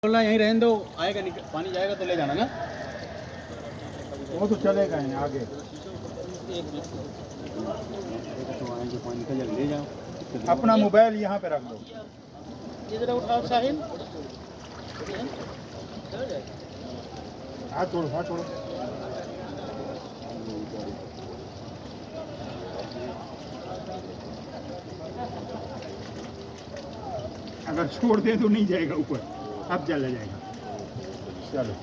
बोलना यहीं रहने दो, आएगा पानी जाएगा तो ले जाना ना। वो तो चलेगा ही आगे। तो आएंगे पानी का जल ले जाओ। अपना मोबाइल यहाँ पे रख दो। ये जरा उठाओ साहिल। हाथ छोड़ो, हाथ छोड़ो। अगर छोड़ दे तो नहीं जाएगा ऊपर, अब चला जाएगा। चलो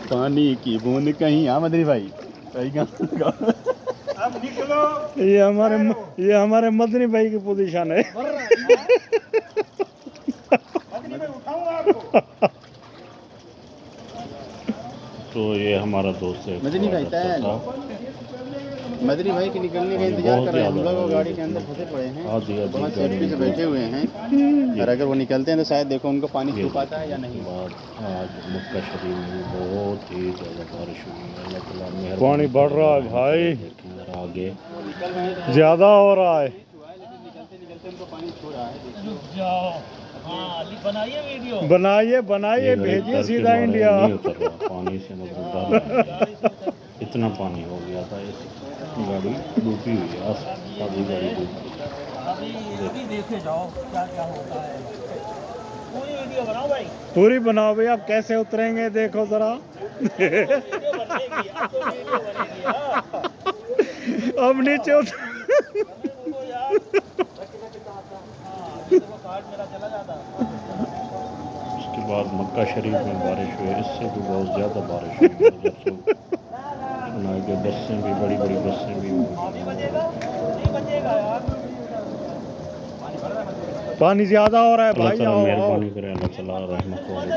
पानी की बूंद कहीं आमदनी भाई सही का। अब निकलो। ये हमारे मदनी भाई की पोजीशन है। मदनी में उठाऊंगा आपको। तो ये हमारा दोस्त है मदनी भाई मदनी भाई के निकलने का इंतजार कर रहे हैं हम लोग। वो गाड़ी के अंदर फंसे पड़े हैं, बहुत सेफ्टी से बैठे हुए हैं। और अगर वो निकलते हैं तो शायद देखो उनको पानी छू पाता है या नहीं। आज मक्का शरीफ में बहुत ही ज़्यादा बारिश हुई है। अल्लाह ताला मेहरबानी। पानी बढ़ रहा है भाई, लेकिन आगे ज्यादा हो रहा है। निकलते निकलते उनको पानी छू रहा है। बनाइए बनाइए, भेजिए सीधा इंडिया। नहीं उतर रहा पानी से, मतलब इतना पानी हो गया था। गाड़ी डूबी हुई है, आधी गाड़ी डूबी। अभी देखे जाओ क्या क्या होता है। पूरी वीडियो बनाओ भाई, पूरी बनाओ भाई। आप कैसे उतरेंगे देखो जरा। वीडियो बनेगी, अब तो वीडियो बनेगी। हाँ अब नीचे उतर। देखो यार, हाँ ये देखो कार्ड मेरा चला जाता। उसके बाद मक्का शरीफ में बारिश हुई, इससे भी बहुत ज़्यादा बारिश हुई। सुना कि बसें भी, बड़ी बड़ी बसें भी अभी बचेगा नहीं बचेगा यार। पानी ज्यादा हो रहा है भाई। अल्लाह आओ आओ। मेहरबानी करे, अल्लाह ताला रहमत वाले।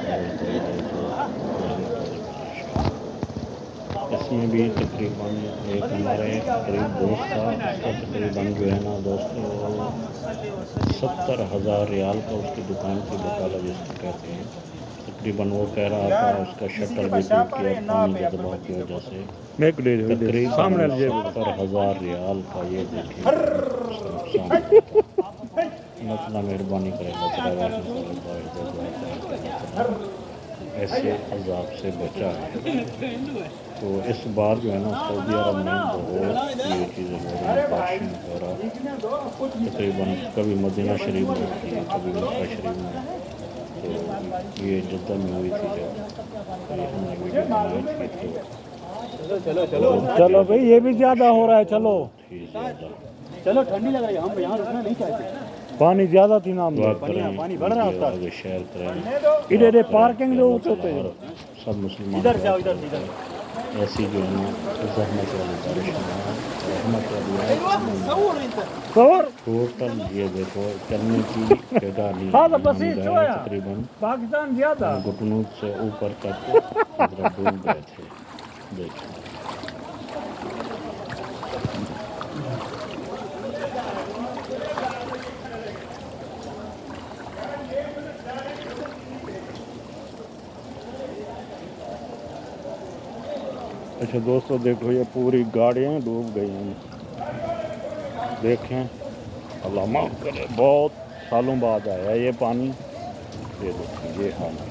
इसमें भी तकरीबन एक हमारे करीब दोस्त था, उसका तकरीबन जो है ना दोस्तों 70,000 रियाल का उसकी दुकान की वकालत जिसको कहते हैं। तकरीबन वो कह रहा था उसका शटर भी टूट गया पानी के दबाव की वजह से। मैं को ले जाओ, तकरीबन सामने ले जाओ। 70,000 रियाल का ये देखिए नुकसान। अल्लाह मेहरबानी करे, ऐसे अजाब से बचा है। तो इस बार जो है ना सऊदी अरब में बहुत ये चीज़ें हो रही हैं, बारिश वगैरह। तकरीबन कभी मदीना शरीफ में होती है, कभी मक्का शरीफ में। तो ये जद्दा में हुई थी जब ये हमने वीडियो बनाई थी। तो चलो चलो चलो भाई, ये भी ज्यादा हो रहा है। चलो ही ज़्यादा चलो, ठंडी लग रही है, हम यहाँ रुकना नहीं चाहते। पानी ज्यादा थी ना। दुआ हम करें, पानी बढ़ रहा है उसका। आगे शेयर करें। इधर पार्किंग जो होते और सब मुसलमान इधर जाओ, इधर इधर। ऐसी जो है ना जहमत वाली बारिश रहमत वाली और टोटल ये देखो चलने की जगह नहीं। हाँ, तो बस हम ये गए जो है। तकरीबन पाकिस्तान ज्यादा। घुटनों से ऊपर तक डूब गए थे। देखिए अच्छा दोस्तों देखो, ये पूरी गाड़ियाँ डूब गई हैं। देखें, अल्लाह माफ़ करे, बहुत सालों बाद आया ये पानी। ये देखिए ये हाल है।